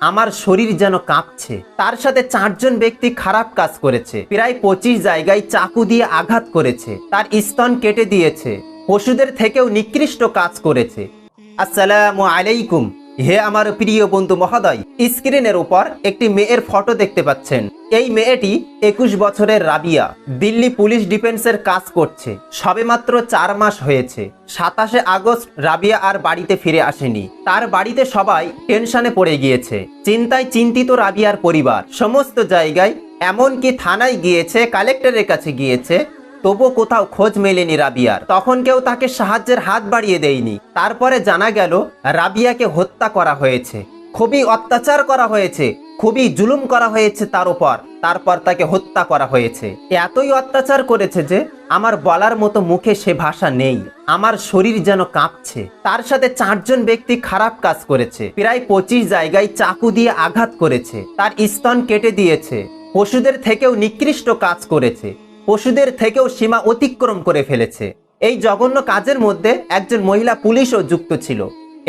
আমার শরীর যেন কাঁপছে। তার সাথে 4 জন ব্যক্তি খারাপ কাজ করেছে। প্রায় 25 জায়গায় চাকু দিয়ে আঘাত করেছে, তার স্তন কেটে দিয়েছে, পশুদের থেকেও নিকৃষ্ট কাজ করেছে। আসসালামু আলাইকুম। হে আমার প্রিয় বন্ধু মহোদয়, স্ক্রিনের উপর একটি মেয়ের ফটো দেখতে পাচ্ছেন। এই মেয়েটি 21 বছরের রাবিয়া, দিল্লি পুলিশ ডিফেন্সের কাজ করছে। সবেমাত্র 4 মাস হয়েছে। 27 আগস্ট রাবিয়া আর বাড়িতে ফিরে আসেনি। তার বাড়িতে সবাই টেনশনে পড়ে গিয়েছে। চিন্তায় চিন্তিত রাবিয়ার পরিবার। সমস্ত জায়গায়, এমনকি থানায় গিয়েছে, কালেক্টরের কাছে গিয়েছে, তবুও কোথাও খোঁজ মেলেনি রাবিয়ার। তখন কেউ তাকে সাহায্যের হাত বাড়িয়ে দেয়নি। তারপরে জানা গেল রাবিয়াকে হত্যা করা হয়েছে, খুবই অত্যাচার করা হয়েছে, খুবই জুলুম করা হয়েছে তার উপর। তারপর তাকে হত্যা করা হয়েছে। এতই অত্যাচার করেছে যে আমার বলার মতো মুখে সে ভাষা নেই। আমার শরীর যেন কাঁপছে। তার সাথে 4 জন ব্যক্তি খারাপ কাজ করেছে। প্রায় 25 জায়গায় চাকু দিয়ে আঘাত করেছে, তার স্তন কেটে দিয়েছে, পশুদের থেকেও নিকৃষ্ট কাজ করেছে, পশুদের থেকেও সীমা অতিক্রম করে ফেলেছে। এই জঘন্য কাজের মধ্যে একজন মহিলা পুলিশও যুক্ত ছিল।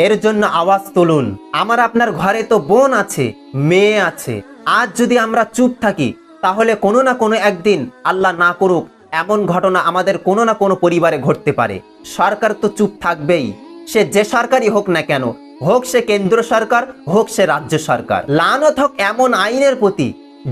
এর জন্য আওয়াজ তুলুন। আমার আপনার ঘরে তো বোন আছে, মেয়ে আছে। আজ যদি আমরা চুপ থাকি, তাহলে কোনো না কোনো একদিন, আল্লাহ না করুক, এমন ঘটনা আমাদের কোনো না কোনো পরিবারে ঘটতে পারে। সরকার তো চুপ থাকবেই, সে যে সরকারই হোক না কেন, হোক সে কেন্দ্র সরকার, হোক সে রাজ্য সরকার। লানত হোক এমন আইনের প্রতি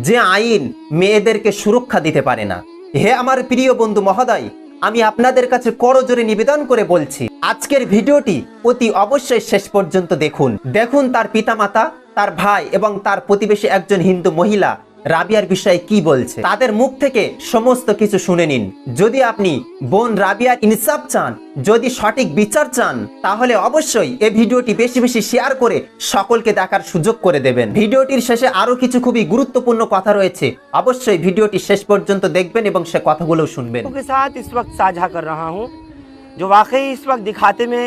যে আইন মেয়েদেরকে সুরক্ষা দিতে পারে না। হে আমার প্রিয় বন্ধু মহোদয়, আমি আপনাদের কাছে করজোরে নিবেদন করে বলছি, আজকের ভিডিওটি অতি অবশ্যই শেষ পর্যন্ত দেখুন। দেখুন তার পিতামাতা, তার ভাই এবং তার প্রতিবেশী একজন হিন্দু মহিলা রাবিয়ার বিষয়ে কি বলছে। তাদের মুখ থেকে সমস্ত কিছু শুনে নিন। যদি আপনি বোন রাবিয়ার ইনসাফ চান, যদি সঠিক বিচার চান, তাহলে অবশ্যই এই ভিডিওটি বেশি বেশি শেয়ার করে সকলকে দেখার সুযোগ করে দেবেন। ভিডিওটির শেষে আরো কিছু খুবই গুরুত্বপূর্ণ কথা রয়েছে, অবশ্যই ভিডিওটি শেষ পর্যন্ত দেখবেন এবং সে কথাগুলো শুনবেন। के साथ इस वक्त साझा कर रहा हूं, जो वाकई इस वक्त दिखाते में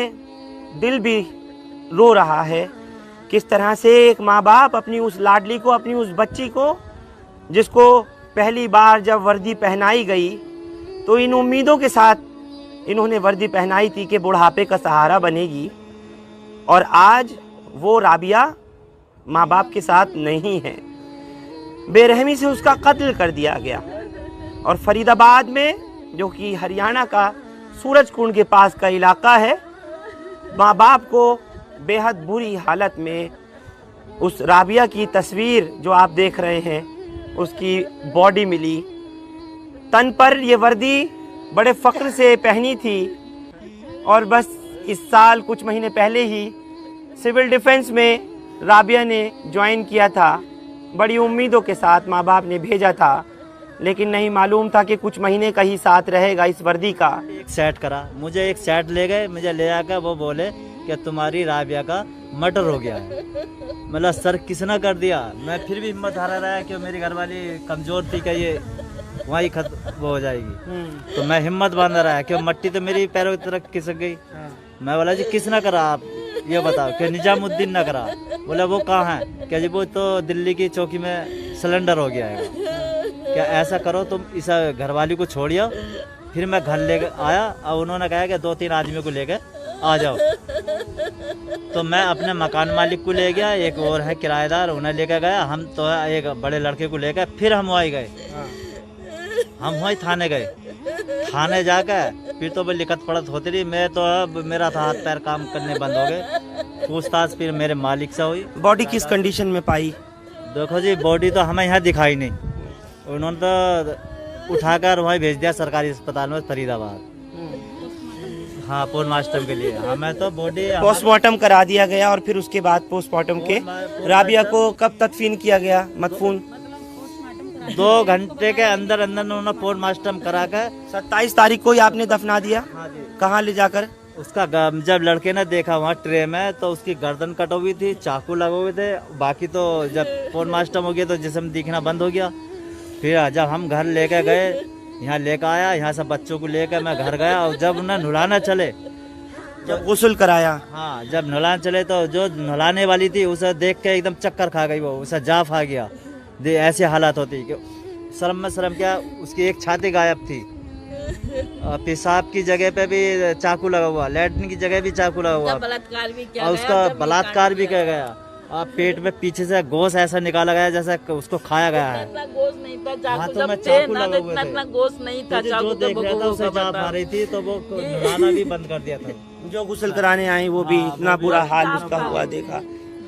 दिल भी रो रहा है। किस तरह से एक माँ बाप अपनी उस लाडली को, अपनी उस बच्ची को, जिसको पहली बार जब वर्दी पहनाई गई तो इन उम्मीदों के साथ इन्होंने वर्दी पहनाई थी कि बुढ़ापे का सहारा बनेगी, और आज वो राबिया माँ बाप के साथ नहीं है। बेरहमी से उसका कत्ल कर दिया गया। और फरीदाबाद में, जो कि हरियाणा का सूरजकुंड के पास का इलाका है, माँ बाप को बेहद बुरी हालत में उस राबिया की तस्वीर जो आप देख रहे हैं, उसकी बॉडी मिली। तन पर ये वर्दी बड़े फ़ख्र से पहनी थी, और बस इस साल कुछ महीने पहले ही सिविल डिफेंस में राबिया ने ज्वाइन किया था। बड़ी उम्मीदों के साथ माँ बाप ने भेजा था, लेकिन नहीं मालूम था कि कुछ महीने का ही साथ रहेगा इस वर्दी का। एक सेट करा, मुझे एक सेट ले गए, मुझे ले आकर वो बोले कि तुम्हारी राबिया का मर्डर हो गया है। मतलब सर किसने कर दिया। मैं फिर भी हिम्मत हारा रहा कि मेरी घरवाली कमज़ोर थी कि ये वहीं खत्म वो हो जाएगी। तो मैं हिम्मत बांध रहा है कि मट्टी तो मेरी पैरों की तरफ खिसक गई। मैं बोला जी किसने करा, आप ये बताओ। कि निजामुद्दीन ने करा। बोला वो कहाँ है, क्या जी वो तो दिल्ली की चौकी में सिलेंडर हो गया है। क्या ऐसा करो तुम इस घरवाली को छोड़िए। फिर मैं घर ले आया और उन्होंने कहा कि 2-3 आदमी को लेकर आ जाओ। तो मैं अपने मकान मालिक को ले गया, एक और है किराएदार, उन्हें लेकर गया। हम तो एक बड़े लड़के को लेकर फिर हम वहीं गए। हम वहीं थाने गए। थाने जाकर फिर तो वो लिखत पढ़त होती रही। मैं तो मेरा था हाथ पैर काम करने बंद हो गए। पूछताछ फिर मेरे मालिक से हुई। बॉडी किस कंडीशन में पाई? देखो जी बॉडी तो हमें यहाँ दिखाई नहीं, उन्होंने तो उठाकर वहीं भेज दिया सरकारी अस्पताल में फरीदाबाद। हाँ पोस्टमार्टम के लिए। हमें तो बॉडी पोस्टमार्टम करा दिया गया, और फिर उसके बाद पोस्टमार्टम के राबिया को कब तदफीन किया गया? मदफून 2 घंटे के अंदर अंदर उन्होंने पोस्टमार्टम करा कर 27 तारीख को ही आपने दफना दिया। कहाँ ले जाकर? उसका जब लड़के ने देखा वहाँ ट्रे में, तो उसकी गर्दन कट हुई थी, चाकू लगे हुए थे। बाकी तो जब पोस्टमार्टम हो गया तो जिस्म दिखना बंद हो गया। फिर जब हम घर लेकर गए, यहाँ लेकर आया, यहाँ से बच्चों को लेकर मैं घर गया। और जब उन्हें नहलाना चले, जब गुस्ल कराया, हाँ जब नहलाने चले तो जो नहलाने वाली थी उसे देख के एकदम चक्कर खा गई। वो उसे जाफ आ गया। ऐसी हालत होती कि शर्म में शर्म क्या, उसकी एक छाती गायब थी। पेशाब की जगह पे भी चाकू लगा हुआ, लैट्रिन की जगह भी चाकू लगा हुआ, बलात्कार भी किया और उसका बलात्कार भी किया गया। पेट में पीछे से गोश्त ऐसा निकाला गया जैसा उसको खाया गया है। इतना गोश्त नहीं था, चाकू हाथों जब में थे चाकू ना लगे तो हुए इतना थे। इतना गोश्त नहीं था। जो चाकू देख रहा था उसे चाप आ रही थी तो वो नहाना भी बंद कर दिया था। जो गुस्ल कराने आई वो भी हाँ, इतना वो भी बुरा हाल चाप उसका था। हुआ देखा।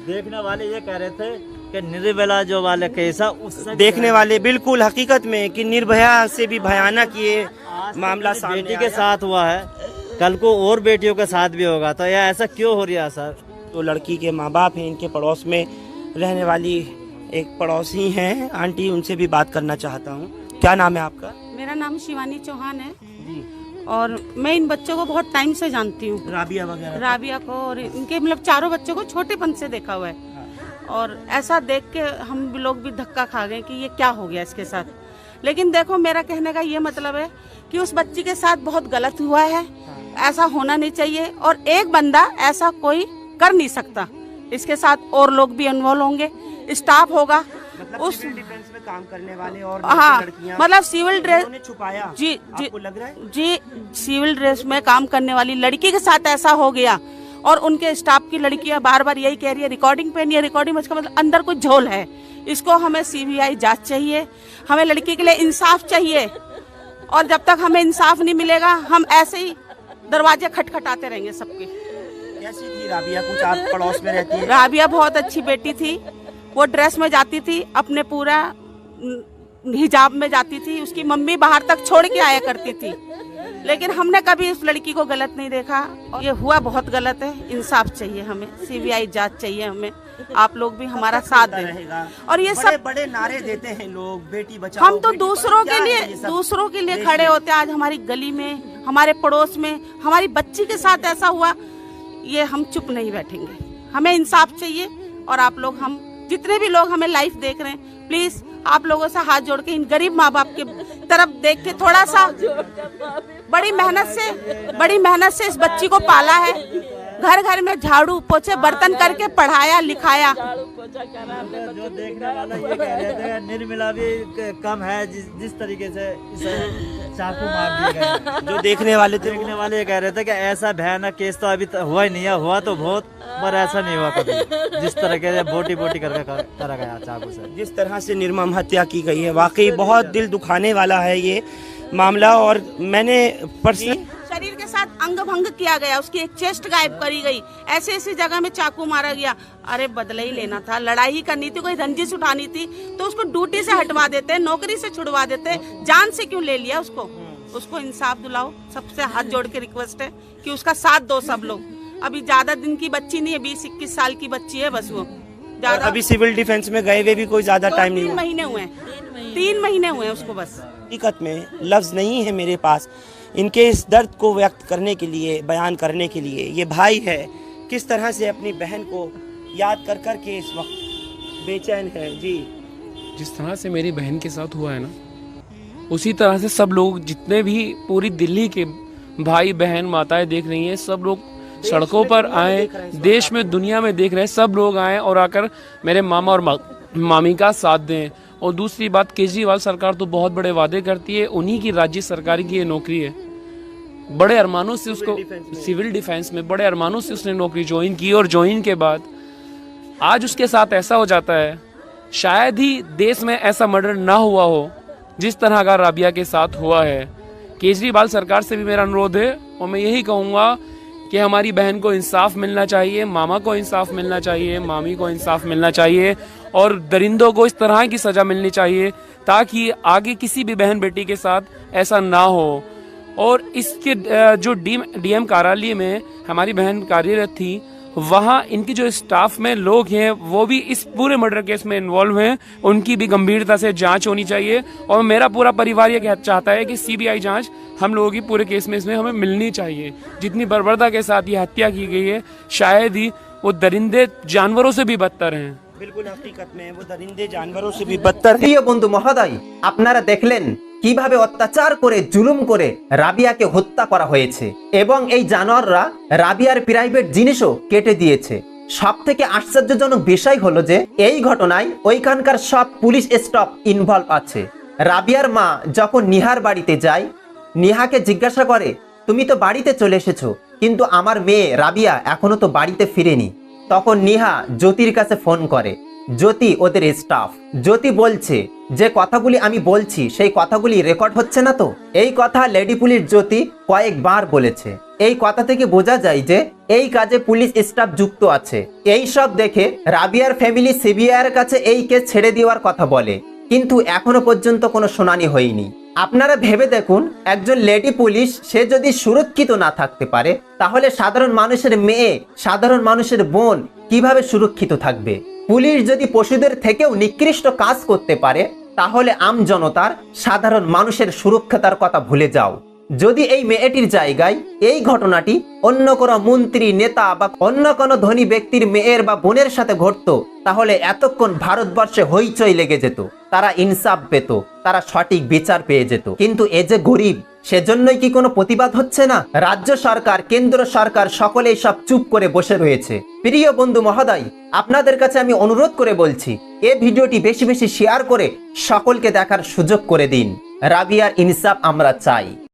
देखने वाले ये कह रहे थे कि निर्भया जो वाले केस है उससे देखने वाले बिल्कुल हकीकत में कि निर्भया से भी भयानक ये मामला सामने बेटी के आया। साथ हुआ है, कल को और बेटियों के साथ भी होगा, तो यह ऐसा क्यों हो रहा है सर? तो लड़की के माँ बाप हैं, इनके पड़ोस में रहने वाली एक पड़ोसी हैं आंटी, उनसे भी बात करना चाहता हूँ। क्या नाम है आपका? मेरा नाम शिवानी चौहान है और मैं इन बच्चों को बहुत टाइम से जानती हूँ, राबिया वगैरह। राबिया को और इनके मतलब चारों बच्चों को छोटेपन से देखा हुआ है। और ऐसा देख के हम भी लोग भी धक्का खा गए कि ये क्या हो गया इसके साथ। लेकिन देखो मेरा कहने का ये मतलब है कि उस बच्ची के साथ बहुत गलत हुआ है, ऐसा होना नहीं चाहिए और एक बंदा ऐसा कोई कर नहीं सकता। इसके साथ और लोग भी इन्वॉल्व होंगे, स्टाफ होगा मतलब उस सिविल डिफेंस में काम करने वाले और हाँ लड़कियां मतलब सिविल ड्रेस उन्होंने छुपाया। जी आपको लग रहा है? जी सिविल ड्रेस में काम करने वाली लड़की के साथ ऐसा हो गया और उनके स्टाफ की लड़कियां बार बार यही कह रही है रिकॉर्डिंग पे नहीं है, रिकॉर्डिंग में इसका मतलब अंदर कुछ झोल है। इसको हमें सीबीआई जांच चाहिए, हमें लड़की के लिए इंसाफ चाहिए और जब तक हमें इंसाफ नहीं मिलेगा हम ऐसे ही दरवाजे खटखटाते रहेंगे सबके। कैसी थी राबिया? कुछ आप पड़ोस में रहती है? राबिया बहुत अच्छी बेटी थी, वो ड्रेस में जाती थी, अपने पूरा हिजाब में जाती थी, उसकी मम्मी बाहर तक छोड़ के आया करती थी। लेकिन हमने कभी उस लड़की को गलत नहीं देखा और ये हुआ बहुत गलत है। इंसाफ चाहिए हमें, सीबीआई जांच चाहिए हमें, आप लोग भी हमारा साथ दें। रहेगा और ये बड़े सब बड़े नारे देते हैं लोग, बेटी बचाओ हम तो बेटी दूसरों बचाओ। के क्या है ये लिए सब? दूसरों के लिए देश खड़े में। होते हैं। आज हमारी गली में, हमारे पड़ोस में, हमारी बच्ची के साथ ऐसा हुआ, ये हम चुप नहीं बैठेंगे। हमें इंसाफ चाहिए और आप लोग, हम जितने भी लोग हमें लाइव देख रहे हैं, प्लीज आप लोगों से हाथ जोड़ के इन गरीब माँ बाप के तरफ देख के थोड़ा सा बड़ी मेहनत से इस बच्ची को पाला है, घर घर में झाड़ू पोछे बर्तन करके पढ़ाया लिखाया। झाड़ू पोछा करा हमने जो बच्चों देखने वाला ये कह रहे थे कि निर्मला भी कम है जिस तरीके से इसे चाकू मार दिए गए। जो देखने वाले थे देखने वाले ये कह रहे थे कि ऐसा भयानक केस तो अभी हुआ ही नहीं है, हुआ तो बहुत पर ऐसा नहीं हुआ कभी जिस तरीके से बोटी बोटी करके करा गया चाकू से। जिस तरह से निर्मम हत्या की गई है, वाकई बहुत दिल दुखाने वाला है ये मामला। और मैंने पर्सनल शरीर के साथ अंग भंग किया गया, उसकी एक चेस्ट गायब करी गई, ऐसे ऐसी जगह में चाकू मारा गया। अरे बदला ही लेना था, लड़ाई ही करनी थी, कोई रंजिश उठानी थी तो उसको ड्यूटी से हटवा देते, नौकरी से छुड़वा देते, जान से क्यों ले लिया उसको? उसको इंसाफ दिलाओ, सबसे हाथ जोड़ के रिक्वेस्ट है कि उसका साथ दो सब लोग। अभी ज्यादा दिन की बच्ची नहीं है, 20-21 साल की बच्ची है बस वो। ज्यादा अभी सिविल डिफेंस में गए हुए भी कोई ज्यादा टाइम नहीं 3 हुआ। महीने हुए हैं, 3 महीने हुए हैं उसको बस। हकीकत में लफ्ज नहीं है मेरे पास इनके इस दर्द को व्यक्त करने के लिए, बयान करने के लिए। ये भाई है, किस तरह से अपनी बहन को याद कर कर के इस वक्त बेचैन है। जी, जिस तरह से मेरी बहन के साथ हुआ है ना, उसी तरह से सब लोग, जितने भी पूरी दिल्ली के भाई बहन माताएं देख रही हैं, सब लोग सड़कों पर आए, देश में दुनिया में देख रहे हैं, सब लोग आए और आकर मेरे मामा और मामी का साथ दें। और दूसरी बात, केजरीवाल सरकार तो बहुत बड़े वादे करती है, उन्हीं की राज्य सरकार की ये नौकरी है। बड़े अरमानों से उसको सिविल डिफेंस में बड़े अरमानों से उसने नौकरी ज्वाइन की और ज्वाइन के बाद आज उसके साथ ऐसा हो जाता है। शायद ही देश में ऐसा मर्डर ना हुआ हो जिस तरह का राबिया के साथ हुआ है। केजरीवाल सरकार से भी मेरा अनुरोध है और मैं यही कहूँगा कि हमारी बहन को इंसाफ मिलना चाहिए, मामा को इंसाफ मिलना चाहिए, मामी को इंसाफ मिलना चाहिए और दरिंदों को इस तरह की सजा मिलनी चाहिए ताकि आगे किसी भी बहन बेटी के साथ ऐसा ना हो। और इसके जो डीएम कार्यालय में हमारी बहन कार्यरत थी, वहाँ इनकी जो स्टाफ में लोग हैं वो भी इस पूरे मर्डर केस में इन्वॉल्व हैं, उनकी भी गंभीरता से जांच होनी चाहिए। और मेरा पूरा परिवार ये चाहता है कि सीबीआई जांच हम लोगों की पूरे केस में इसमें हमें मिलनी चाहिए। जितनी बर्बरता के साथ ये हत्या की गई है, शायद ही वो दरिंदे जानवरों से भी बदतर हैं। बिल्कुल हकीकत में वो दरिंदे जानवरों से भी बदतर है। প্রিয় বন্ধু মহোদয়, আপনারা দেখলেন কিভাবে অত্যাচার করে জুলুম করে রাবিয়াকে হত্যা করা হয়েছে এবং এই জানোয়াররা রাবিয়ার প্রাইভেট জিনিসও কেটে দিয়েছে। সবথেকে আশ্চর্যজনক বিষয় হলো যে এই ঘটনায় ওইখানকার সব পুলিশ স্টাফ ইনভলভ আছে। রাবিয়ার মা যখন নিহার বাড়িতে যায়, নিহাকে জিজ্ঞাসা করে তুমি তো বাড়িতে চলে এসেছো কিন্তু আমার মেয়ে রাবিয়া এখনো তো বাড়িতে ফিরেনি। তখন নিহা জ্যোতির কাছে ফোন করে। জ্যোতি ওদের স্টাফ। জ্যোতি বলছে যে কথাগুলি আমি বলছি সেই কথাগুলি রেকর্ড হচ্ছে না তো। এই কথা লেডি পুলিশ জ্যোতি কয়েকবার বলেছে। এই কথা থেকে বোঝা যায় যে এই কাজে পুলিশ স্টাফ যুক্ত আছে। এই সব দেখে রাবিয়ার ফ্যামিলি সিবিআইয়ের কাছে এই কেস ছেড়ে দেওয়ার কথা বলে, কিন্তু এখনো পর্যন্ত কোনো শুনানি হয়নি। আপনারা ভেবে দেখুন, একজন লেডি পুলিশ সে যদি সুরক্ষিত না থাকতে পারে তাহলে সাধারণ মানুষের মেয়ে, সাধারণ মানুষের বোন কিভাবে সুরক্ষিত থাকবে? পুলিশ যদি পশুদের থেকেও নিকৃষ্ট কাজ করতে পারে তাহলে আমজনতার, সাধারণ মানুষের সুরক্ষার কথা ভুলে যাও। যদি এই মেয়েটির জায়গায় এই ঘটনাটি অন্য কোনো মন্ত্রী, নেতা বা অন্য কোনো ধনী ব্যক্তির মেয়ের বা বোনের সাথে ঘটতো তাহলে এতক্ষণ ভারতবর্ষে হইচই লেগে যেত, তারা ইনসাফ পেত, তারা সঠিক বিচার পেয়ে যেত। কিন্তু এ যে গরিব, সেজন্যই কি কোনো প্রতিবাদ হচ্ছে না? রাজ্য সরকার, কেন্দ্র সরকার সকলেই সব চুপ করে বসে রয়েছে। প্রিয় বন্ধু মহোদয়, আপনাদের কাছে আমি অনুরোধ করে বলছি, এই ভিডিওটি বেশি বেশি শেয়ার করে সকলকে দেখার সুযোগ করে দিন। রাবিয়ার ইনসাফ আমরা চাই।